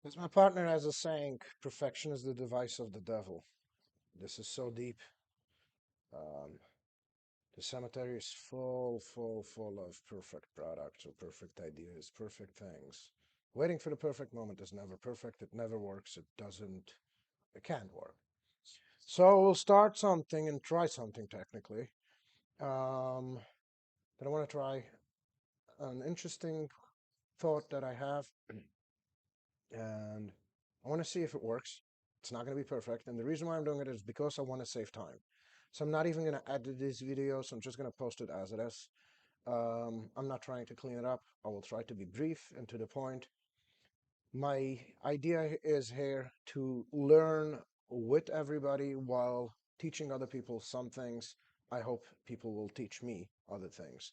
As my partner has a saying, perfection is the device of the devil. This is so deep. Um, the cemetery is full of perfect products or perfect ideas, perfect things. Waiting for the perfect moment is never perfect. It never works. It can't work. So we'll start something and try something technically. Um, then I want to try an interesting thought that I have, and I want to see if it works. It's not going to be perfect, and the reason why I'm doing it is because I want to save time. So I'm not even going to edit this video, so I'm just going to post it as it is. I'm not trying to clean it up. I will try to be brief and to the point. My idea is here to learn with everybody while teaching other people some things. I hope people will teach me other things.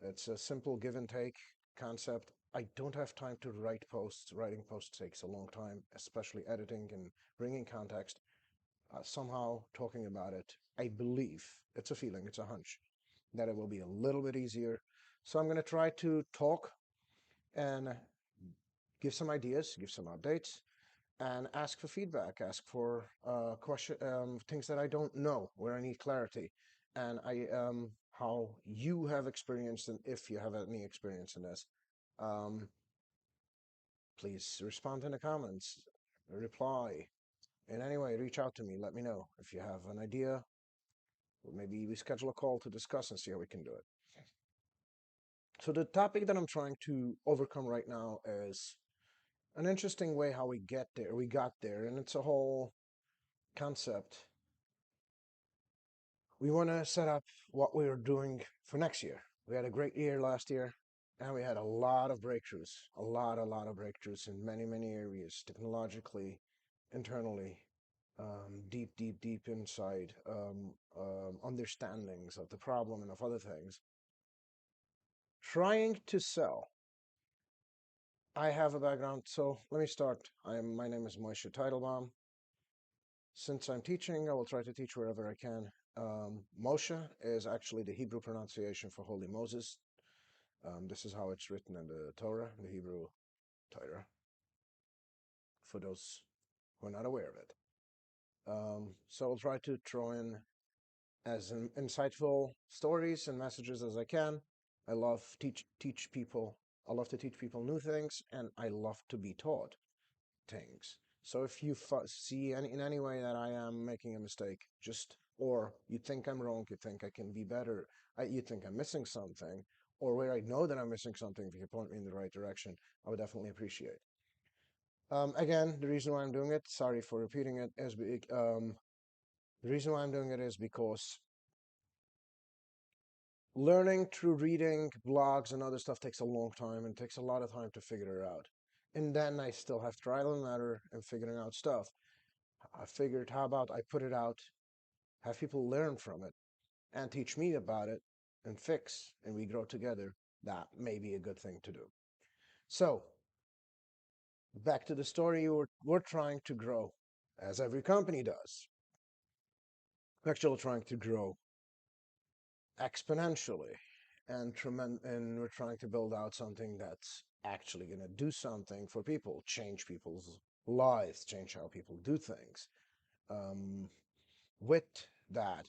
It's a simple give and take concept. I don't have time to write posts. Writing posts takes a long time, especially editing and bringing context. Somehow talking about it, I believe, it's a feeling, it's a hunch, that it will be a little bit easier. So I'm going to try to talk and give some ideas, give some updates, and ask for feedback, ask for things that I don't know, where I need clarity, and how you have experienced, and if you have any experience in this. Um, Please respond in the comments, reply in any way, reach out to me, let me know if you have an idea. Maybe we schedule a call to discuss and see how we can do it. So the topic that I'm trying to overcome right now is an interesting way how we got there, and it's a whole concept. We want to set up what we're doing for next year. We had a great year last year, and we had a lot of breakthroughs, a lot of breakthroughs in many areas, technologically, internally, deep inside understandings of the problem and of other things. Trying to sell. I have a background, so let me start. My name is Moshe Teitelbaum. Since I'm teaching, I will try to teach wherever I can. Moshe is actually the Hebrew pronunciation for Holy Moses. This is how it's written in the Torah, the Hebrew Torah, for those who are not aware of it. So I'll try to throw in as insightful stories and messages as I can. I love teach people. I love to teach people new things, and I love to be taught things. So if you see in any way that I am making a mistake, or you think I'm wrong, you think I can be better, you think I'm missing something, or where I know that I'm missing something, if you point me in the right direction, I would definitely appreciate. Again, the reason why I'm doing it, sorry for repeating it, is the reason why I'm doing it is because learning through reading blogs and other stuff takes a long time and takes a lot of time to figure it out. And then I still have trial and error and figuring out stuff. I figured, how about I put it out, have people learn from it, and teach me about it, and fix, and we grow together. That may be a good thing to do. So, back to the story, we're trying to grow, as every company does. We're actually trying to grow exponentially, and we're trying to build out something that's actually going to do something for people, change people's lives, change how people do things. Um, with that,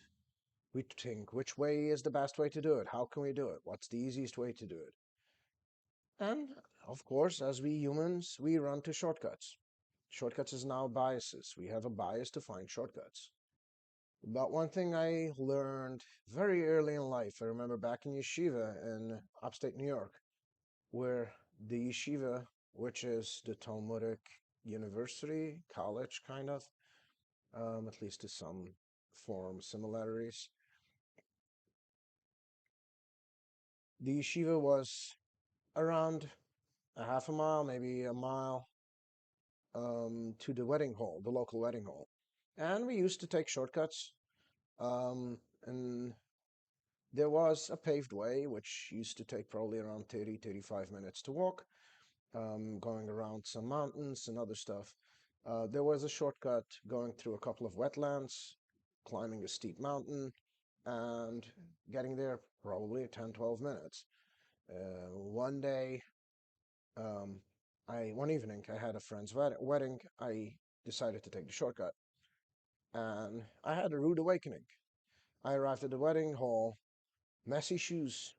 we think, which way is the best way to do it? How can we do it? What's the easiest way to do it? And of course, as we humans, we run to shortcuts. Shortcuts is now biases. We have a bias to find shortcuts. But one thing I learned very early in life, I remember back in yeshiva in upstate New York, where the yeshiva, which is the Talmudic university, college kind of, at least to some form similarities. The yeshiva was around a half a mile, maybe a mile, to the wedding hall, the local wedding hall. And we used to take shortcuts. And there was a paved way, which used to take probably around 30, 35 minutes to walk, going around some mountains and other stuff. There was a shortcut going through a couple of wetlands, climbing a steep mountain, and getting there probably 10, 12 minutes. One day, um, one evening I had a friend's wedding. I decided to take the shortcut, and I had a rude awakening. I arrived at the wedding hall, messy shoes,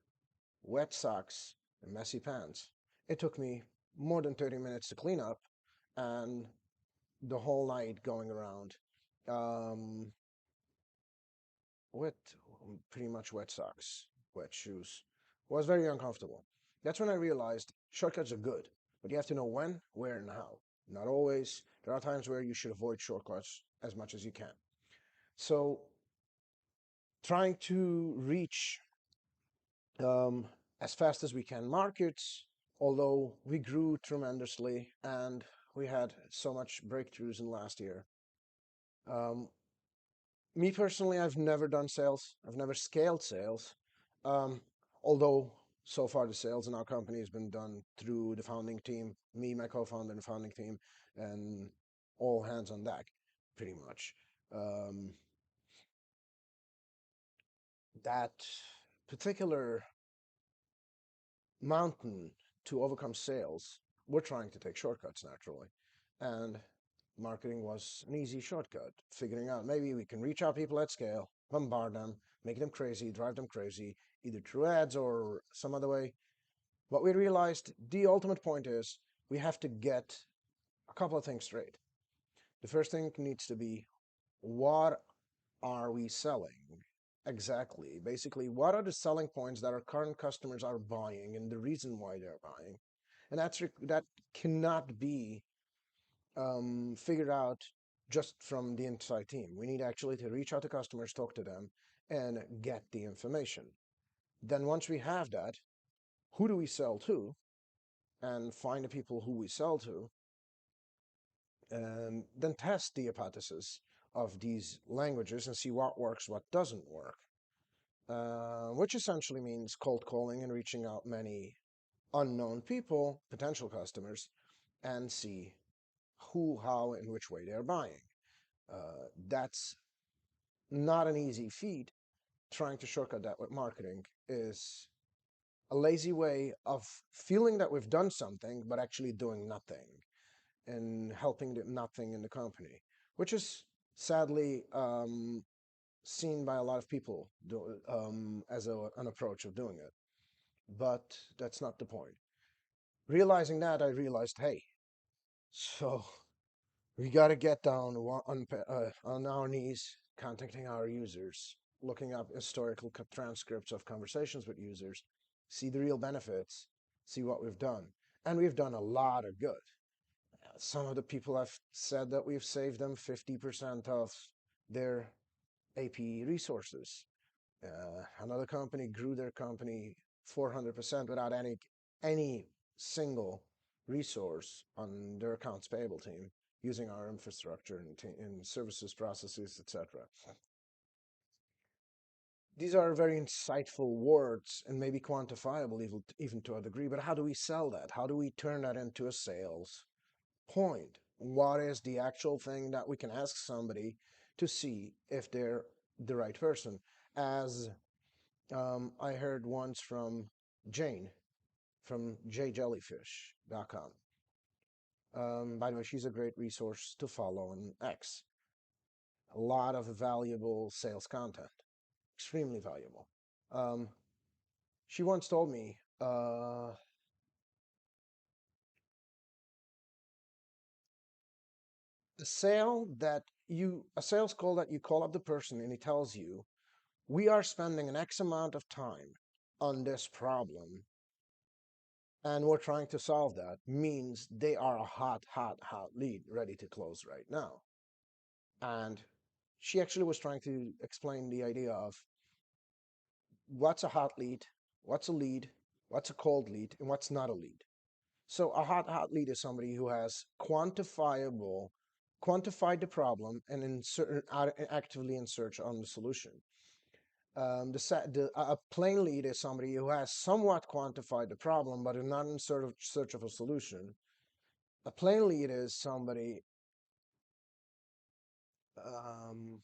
wet socks, and messy pants. It took me more than 30 minutes to clean up, and the whole night going around um, with pretty much wet socks, wet shoes. Was very uncomfortable. That's when I realized shortcuts are good, but you have to know when, where, and how. Not always. There are times where you should avoid shortcuts as much as you can. So, trying to reach um, as fast as we can markets, although we grew tremendously and we had so much breakthroughs in last year. Um, Me personally, I've never done sales. I've never scaled sales. Um, Although so far the sales in our company has been done through the founding team, me, my co-founder, and the founding team, and all hands on deck, pretty much. Um, that particular mountain to overcome sales, we're trying to take shortcuts naturally. And marketing was an easy shortcut, figuring out maybe we can reach out people at scale, bombard them, make them crazy, drive them crazy, either through ads or some other way. But we realized the ultimate point is we have to get a couple of things straight. The first thing needs to be, what are we selling? Exactly. Basically, what are the selling points that our current customers are buying and the reason why they're buying? And that cannot be figured out just from the inside team. We need actually to reach out to customers, talk to them, and get the information. Then once we have that, who do we sell to? And find the people who we sell to, and then test the hypothesis of these languages and see what works, what doesn't work. Which essentially means cold calling and reaching out many unknown people, potential customers, and see who, how, and which way they're buying. That's not an easy feat. Trying to shortcut that with marketing is a lazy way of feeling that we've done something, but actually doing nothing and helping nothing in the company, which is sadly seen by a lot of people as an approach of doing it. But that's not the point. Realizing that, I realized, hey, so we got to get down on our knees, contacting our users, looking up historical transcripts of conversations with users, see the real benefits, see what we've done. And we've done a lot of good. Some of the people have said that we've saved them 50% of their AP resources. Another company grew their company 400% without any single resource on their accounts payable team, using our infrastructure and services, processes, etc. These are very insightful words and maybe quantifiable even to a degree, but how do we sell that? How do we turn that into a sales point? What is the actual thing that we can ask somebody to see if they're the right person? As I heard once from Jane from jjellyfish.com. By the way, she's a great resource to follow on X. A lot of valuable sales content, extremely valuable. Um, she once told me a sales call that you call up the person and he tells you, we are spending an X amount of time on this problem and we're trying to solve that, means they are a hot lead ready to close right now. And she actually was trying to explain the idea of what's a hot lead, what's a lead, what's a cold lead, and what's not a lead. So a hot lead is somebody who has quantified the problem and actively in search on the solution. A plain lead is somebody who has somewhat quantified the problem, but is not in search of a solution. A plain lead is somebody um,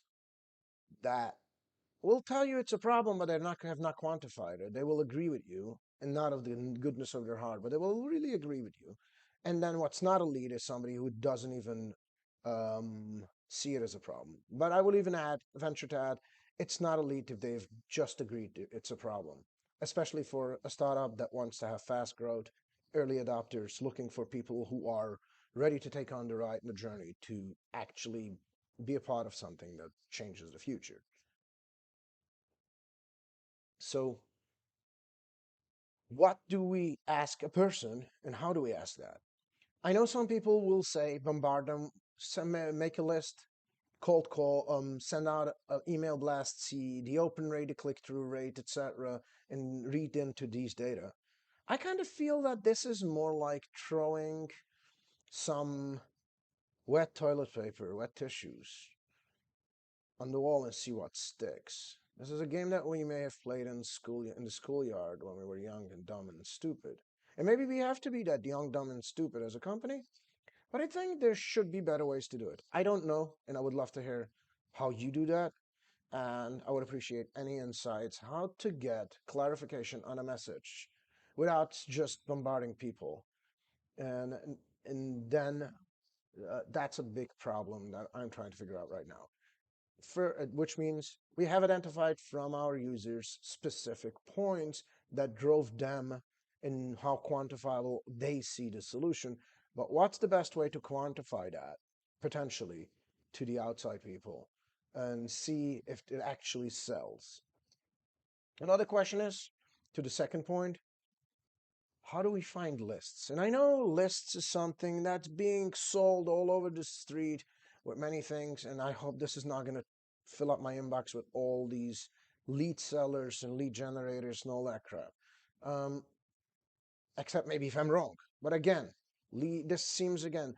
that will tell you it's a problem, but they have not quantified it. They will agree with you, and not of the goodness of their heart, but they will really agree with you. And then what's not elite is somebody who doesn't even see it as a problem. But I will even venture to add, it's not elite if they've just agreed it's a problem, especially for a startup that wants to have fast growth, early adopters, looking for people who are ready to take on the ride and the journey to actually be a part of something that changes the future. So, what do we ask a person and how do we ask that? I know some people will say bombard them, make a list, cold call, send out an email blast, see the open rate, the click-through rate, etc., and read into these data. I kind of feel that this is more like throwing some wet toilet paper, wet tissues on the wall and see what sticks. This is a game that we may have played in the schoolyard when we were young and dumb and stupid. And maybe we have to be that young, dumb, and stupid as a company, but I think there should be better ways to do it. I don't know, and I would love to hear how you do that. And I would appreciate any insights how to get clarification on a message without just bombarding people. And and then that's a big problem that I'm trying to figure out right now. Which means we have identified from our users specific points that drove them and how quantifiable they see the solution. But what's the best way to quantify that potentially to the outside people and see if it actually sells? Another question is to the second point, how do we find lists? And I know lists is something that's being sold all over the street with many things, and I hope this is not going to fill up my inbox with all these lead sellers and lead generators and all that crap. Um, except maybe if I'm wrong. But again, this seems again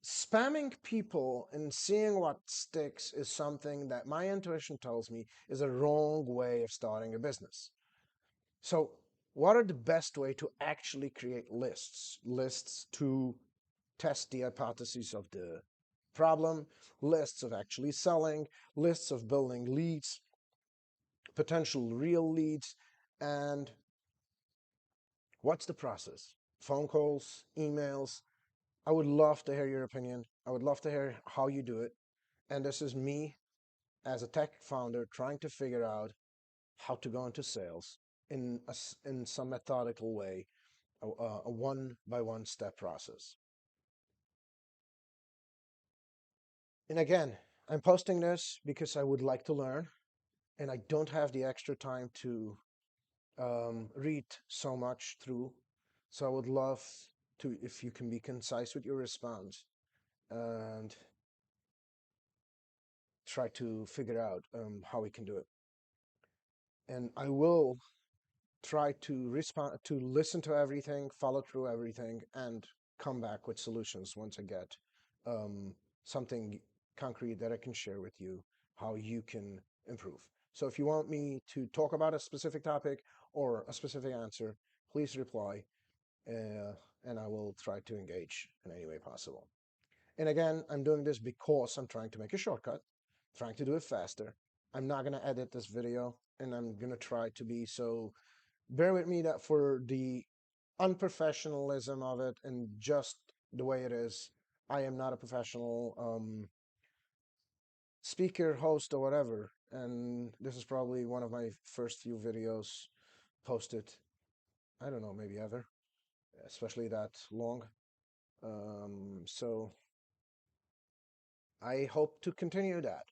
spamming people and seeing what sticks is something that my intuition tells me is a wrong way of starting a business. So, what are the best way to actually create lists? Lists to test the hypotheses of the problem, lists of actually selling, lists of building leads, potential real leads, and what's the process? Phone calls, emails. I would love to hear your opinion. I would love to hear how you do it. And this is me as a tech founder trying to figure out how to go into sales in some methodical way, a one by one step process. And again, I'm posting this because I would like to learn and I don't have the extra time to read so much through. So I would love to, if you can be concise with your response and try to figure out how we can do it. And I will try to respond, to listen to everything, follow through everything, and come back with solutions once I get um, something concrete that I can share with you how you can improve. So if you want me to talk about a specific topic or a specific answer, please reply, and I will try to engage in any way possible. And again, I'm doing this because I'm trying to make a shortcut, trying to do it faster. I'm not going to edit this video, and I'm going to try to be so, bear with me that for the unprofessionalism of it and just the way it is, I am not a professional speaker, host, or whatever. And this is probably one of my first few videos posted, I don't know, maybe ever, especially that long. So I hope to continue that.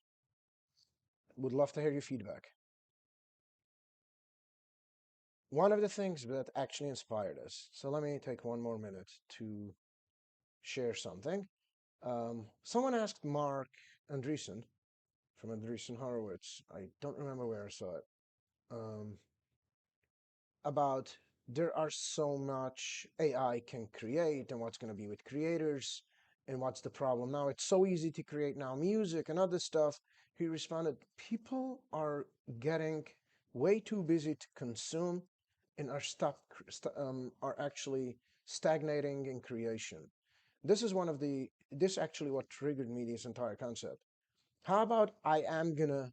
Would love to hear your feedback. One of the things that actually inspired us, so let me take one more minute to share something. Someone asked Mark Andreessen from Andreessen Horowitz, I don't remember where I saw it, um, about there are so much AI can create and what's going to be with creators and what's the problem now. It's so easy to create now music and other stuff. He responded, people are getting way too busy to consume and are actually stagnating in creation. This is one of the, this actually what triggered me this entire concept. How about I am gonna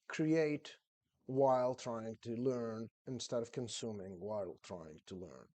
create while trying to learn instead of consuming while trying to learn?